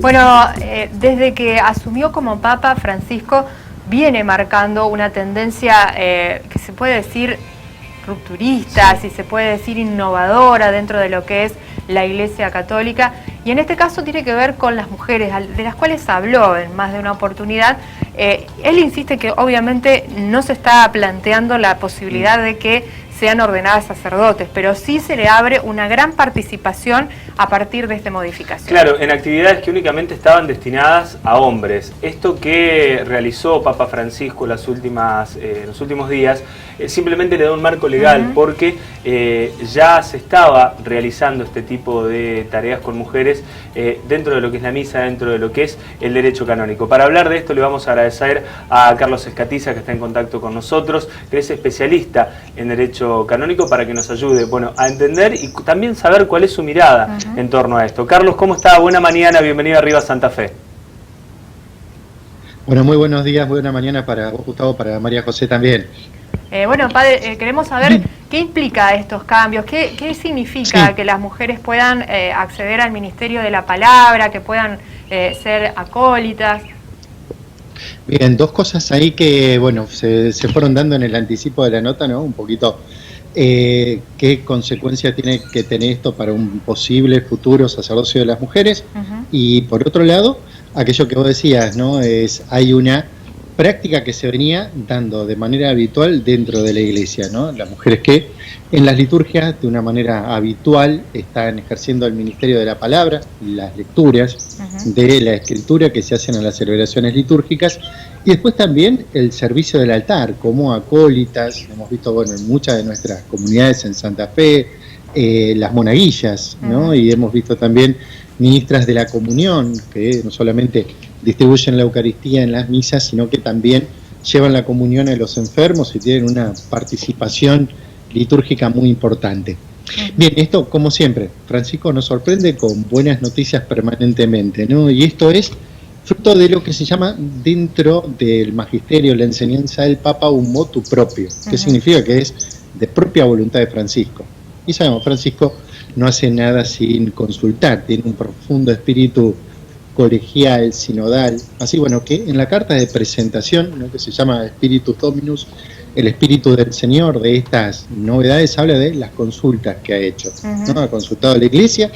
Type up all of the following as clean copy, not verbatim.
Bueno, desde que asumió como Papa, Francisco viene marcando una tendencia que se puede decir rupturista, si se puede decir innovadora dentro de lo que es la Iglesia Católica, y en este caso tiene que ver con las mujeres, de las cuales habló en más de una oportunidad. Él insiste que obviamente no se está planteando la posibilidad de que sean ordenadas sacerdotes, pero sí se le abre una gran participación a partir de esta modificación. Claro, en actividades que únicamente estaban destinadas a hombres. Esto que realizó Papa Francisco en los últimos días simplemente le da un marco legal, porque ya se estaba realizando este tipo de tareas con mujeres dentro de lo que es la misa, dentro de lo que es el derecho canónico. Para hablar de esto le vamos a agradecer a Carlos Escatiza, que está en contacto con nosotros, que es especialista en derecho canónico, para que nos ayude, a entender y también saber cuál es su mirada en torno a esto. Carlos, ¿cómo está? Buena mañana, bienvenido a Arriba Santa Fe. Bueno, muy buenos días, buena mañana para vos, Gustavo, para María José también. Bueno, padre, queremos saber qué implica estos cambios, qué significa que las mujeres puedan acceder al ministerio de la palabra, que puedan ser acólitas. Bien, dos cosas ahí que, se fueron dando en el anticipo de la nota, ¿no? Un poquito, qué consecuencia tiene que tener esto para un posible futuro sacerdocio de las mujeres. Y por otro lado, aquello que vos decías, ¿no? Hay una práctica que se venía dando de manera habitual dentro de la Iglesia, ¿no? Las mujeres que en las liturgias de una manera habitual están ejerciendo el ministerio de la palabra, las lecturas de la escritura que se hacen en las celebraciones litúrgicas, y después también el servicio del altar, como acólitas. Hemos visto, en muchas de nuestras comunidades en Santa Fe, las monaguillas, ¿no? Y hemos visto también ministras de la comunión, que no solamente distribuyen la Eucaristía en las misas, sino que también llevan la comunión a los enfermos y tienen una participación litúrgica muy importante. Bien, esto, como siempre, Francisco nos sorprende con buenas noticias permanentemente, ¿no? Y esto es fruto de lo que se llama dentro del magisterio, la enseñanza del Papa, un motu propio, que significa que es de propia voluntad de Francisco. Y sabemos, Francisco no hace nada sin consultar, tiene un profundo espíritu colegial, sinodal, así que en la carta de presentación, ¿no?, que se llama Spiritus Dominus, el espíritu del Señor, de estas novedades, habla de las consultas que ha hecho, ¿no? Ha consultado a la Iglesia,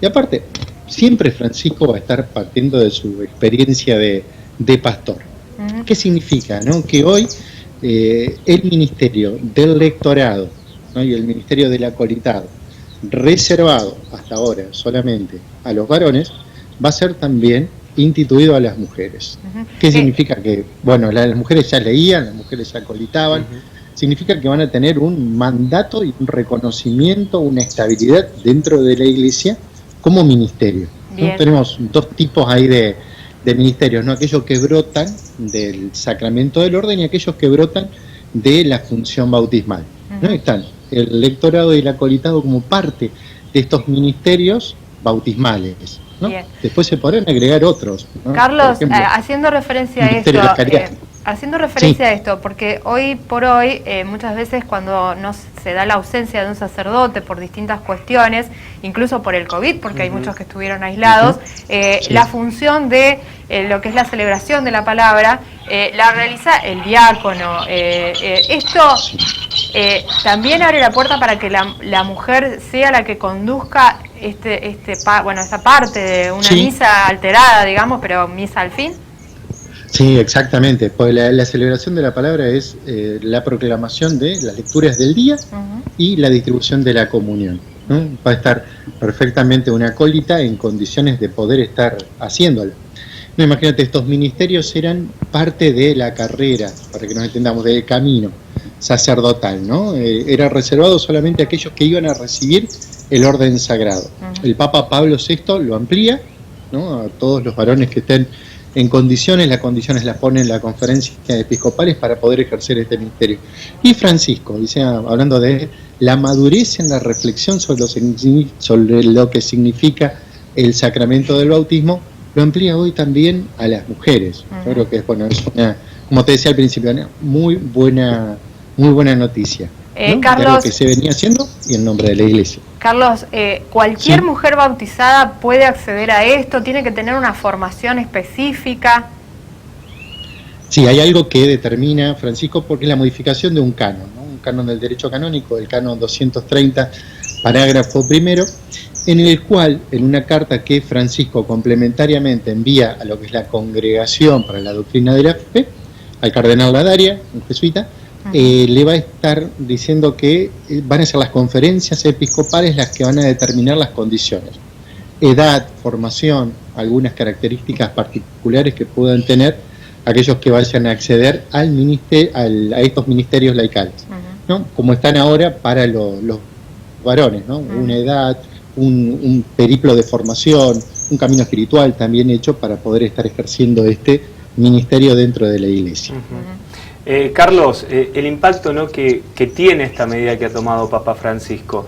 y aparte, siempre Francisco va a estar partiendo de su experiencia de pastor. ¿Qué significa, no? Que hoy el ministerio del lectorado, ¿no?, y el ministerio del acolitado, reservado hasta ahora solamente a los varones, va a ser también instituido a las mujeres. ¿Qué significa? Que, las mujeres ya leían, las mujeres ya acolitaban, significa que van a tener un mandato y un reconocimiento, una estabilidad dentro de la Iglesia como ministerio, ¿no? Tenemos dos tipos ahí de ministerios, ¿no? Aquellos que brotan del sacramento del orden y aquellos que brotan de la función bautismal, ¿no? Están el lectorado y el acolitado como parte de estos ministerios bautismales, ¿no? Después se podrán agregar otros, ¿no? Carlos, haciendo referencia a esto, porque hoy por hoy muchas veces cuando no se da la ausencia de un sacerdote por distintas cuestiones, incluso por el COVID, porque hay muchos que estuvieron aislados, la función de lo que es la celebración de la palabra la realiza el diácono. Esto también abre la puerta para que la mujer sea la que conduzca esta parte de una misa alterada, digamos, pero misa al fin. Sí, exactamente, pues la celebración de la palabra es la proclamación de las lecturas del día y la distribución de la comunión, ¿no? Va a estar perfectamente una acólita en condiciones de poder estar haciéndolo. No, imagínate, estos ministerios eran parte de la carrera, para que nos entendamos, del camino sacerdotal, ¿no? Era reservado solamente a aquellos que iban a recibir el orden sagrado. El Papa Pablo VI lo amplía, ¿no?, a todos los varones que estén en condiciones. Las condiciones las pone en la conferencia de episcopales para poder ejercer este ministerio. Y Francisco, hablando de la madurez en la reflexión sobre lo que significa el sacramento del bautismo, lo amplía hoy también a las mujeres. Yo creo que es una, como te decía al principio, una muy buena noticia. ¿no? Carlos, de lo que se venía haciendo y en nombre de la Iglesia. Carlos, ¿cualquier Sí. mujer bautizada puede acceder a esto? ¿Tiene que tener una formación específica? Sí, hay algo que determina, Francisco, porque es la modificación de un canon, ¿no? Un canon del derecho canónico, el canon 230, parágrafo primero, en el cual, en una carta que Francisco complementariamente envía a lo que es la Congregación para la Doctrina de la Fe, al cardenal Ladaria, un jesuita, le va a estar diciendo que van a ser las conferencias episcopales las que van a determinar las condiciones. Edad, formación, algunas características particulares que puedan tener aquellos que vayan a acceder a estos ministerios laicales, ¿no? Como están ahora para los varones, ¿no? Una edad, un periplo de formación, un camino espiritual también hecho para poder estar ejerciendo este ministerio dentro de la Iglesia. Carlos, el impacto, ¿no?, que tiene esta medida que ha tomado Papa Francisco,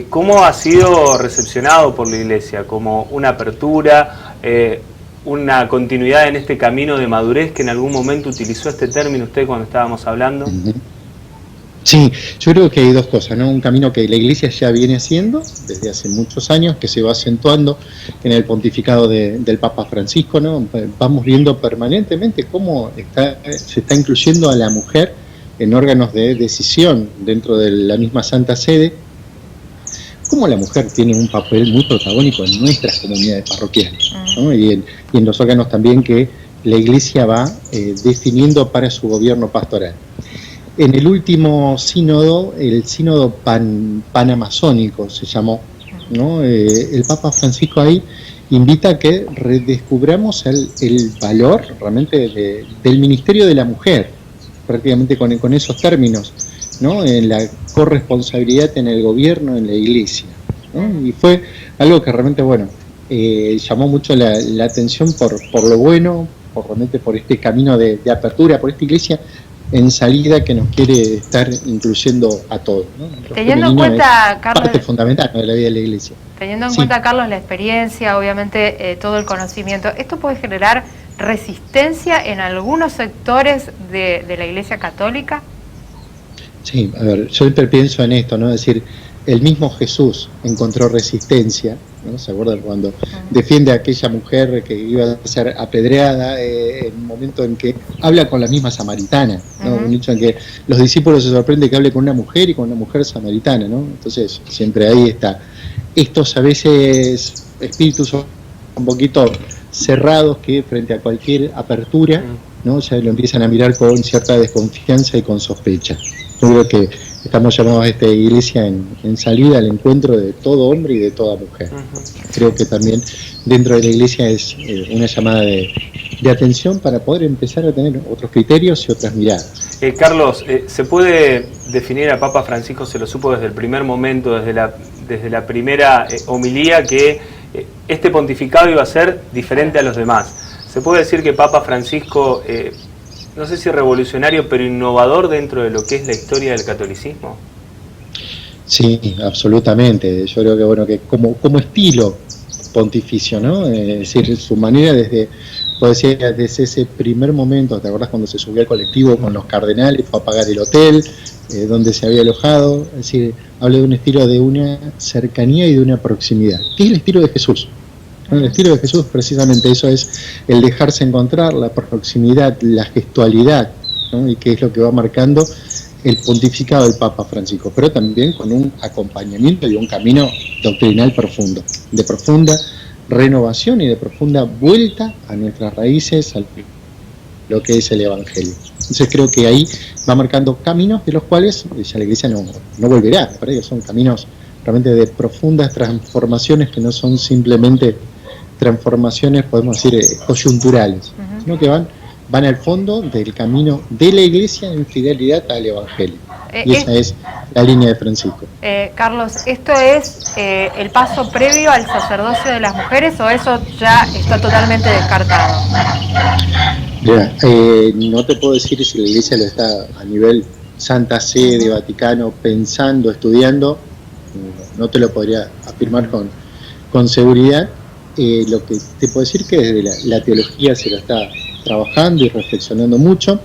¿cómo ha sido recepcionado por la Iglesia? ¿Como una apertura, una continuidad en este camino de madurez que en algún momento utilizó este término usted cuando estábamos hablando? Sí, yo creo que hay dos cosas, ¿no? Un camino que la Iglesia ya viene haciendo desde hace muchos años, que se va acentuando en el pontificado del Papa Francisco, ¿no? Vamos viendo permanentemente cómo se está incluyendo a la mujer en órganos de decisión dentro de la misma Santa Sede, cómo la mujer tiene un papel muy protagónico en nuestras comunidades parroquiales, ¿no? y en los órganos también que la Iglesia va definiendo para su gobierno pastoral. En el último sínodo, el sínodo panamazónico se llamó, ¿no? El Papa Francisco ahí invita a que redescubramos el valor realmente del ministerio de la mujer, prácticamente con esos términos, ¿no? En la corresponsabilidad en el gobierno, en la Iglesia, ¿no? Y fue algo que realmente, llamó mucho la atención por lo bueno, realmente por este camino de apertura, por esta Iglesia en salida que nos quiere estar incluyendo a todos, ¿no? Teniendo en cuenta, Carlos, parte fundamental de la vida de la Iglesia. Teniendo en cuenta, Carlos, la experiencia, obviamente todo el conocimiento, ¿esto puede generar resistencia en algunos sectores de la Iglesia Católica? Sí, a ver, yo siempre pienso en esto, ¿no? Es decir, el mismo Jesús encontró resistencia, ¿no? ¿Se acuerdan cuando defiende a aquella mujer que iba a ser apedreada, en un momento en que habla con la misma samaritana, ¿no? Un hecho en que los discípulos se sorprenden que hable con una mujer y con una mujer samaritana, ¿no? Entonces, siempre ahí está. Estos a veces espíritus un poquito cerrados que frente a cualquier apertura, ¿no? Ya lo empiezan a mirar con cierta desconfianza y con sospecha. Yo creo que estamos llamados a esta Iglesia en salida al encuentro de todo hombre y de toda mujer. Creo que también dentro de la Iglesia es una llamada de atención para poder empezar a tener otros criterios y otras miradas. Carlos, ¿se puede definir a Papa Francisco, se lo supo desde el primer momento, desde la primera homilía, que este pontificado iba a ser diferente a los demás? ¿Se puede decir que Papa Francisco, no sé si revolucionario, pero innovador dentro de lo que es la historia del catolicismo? Sí, absolutamente. Yo creo que como estilo pontificio, ¿no? Es decir, su manera desde ese primer momento, ¿te acordás cuando se subió al colectivo con los cardenales, fue a pagar el hotel donde se había alojado? Es decir, habla de un estilo de una cercanía y de una proximidad, que es el estilo de Jesús. El estilo de Jesús, precisamente eso es el dejarse encontrar, la proximidad, la gestualidad, ¿no? Y que es lo que va marcando el pontificado del Papa Francisco, pero también con un acompañamiento y un camino doctrinal profundo, de profunda renovación y de profunda vuelta a nuestras raíces, a lo que es el Evangelio. Entonces creo que ahí va marcando caminos de los cuales ya la Iglesia no volverá, me parece que son caminos realmente de profundas transformaciones que no son simplemente transformaciones, podemos decir, coyunturales, sino que van al fondo del camino de la Iglesia en fidelidad al Evangelio. Y esa es la línea de Francisco. Carlos, ¿esto es el paso previo al sacerdocio de las mujeres o eso ya está totalmente descartado? Mira, no te puedo decir si la Iglesia lo está a nivel Santa Sede, Vaticano, pensando, estudiando, no te lo podría afirmar con seguridad. Lo que te puedo decir que desde la teología se lo está trabajando y reflexionando mucho,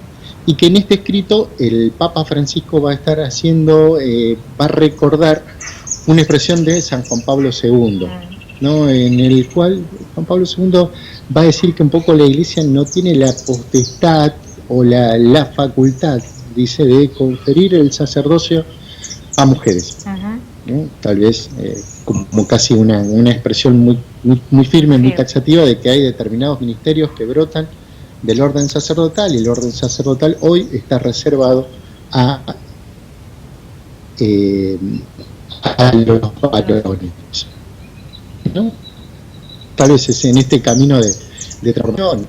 y que en este escrito el Papa Francisco va a estar haciendo, va a recordar una expresión de San Juan Pablo II, ¿no? En el cual Juan Pablo II va a decir que un poco la Iglesia no tiene la potestad o la facultad, dice, de conferir el sacerdocio a mujeres, ¿no? Tal vez como casi una expresión muy firme, muy taxativa de que hay determinados ministerios que brotan del orden sacerdotal, y el orden sacerdotal hoy está reservado a los varones, ¿no? Tal vez es en este camino de transformación,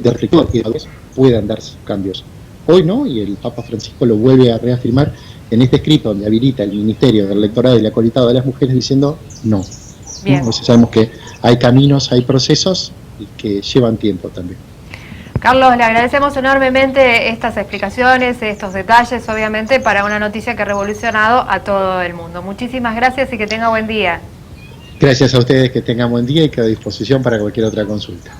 de reflexión, que tal vez puedan darse cambios. Hoy no, y el Papa Francisco lo vuelve a reafirmar en este escrito donde habilita el ministerio del lectorado y el acolitado de las mujeres diciendo no. Entonces sabemos que hay caminos, hay procesos y que llevan tiempo también. Carlos, le agradecemos enormemente estas explicaciones, estos detalles, obviamente, para una noticia que ha revolucionado a todo el mundo. Muchísimas gracias y que tenga buen día. Gracias a ustedes, que tengan buen día y quedo a disposición para cualquier otra consulta.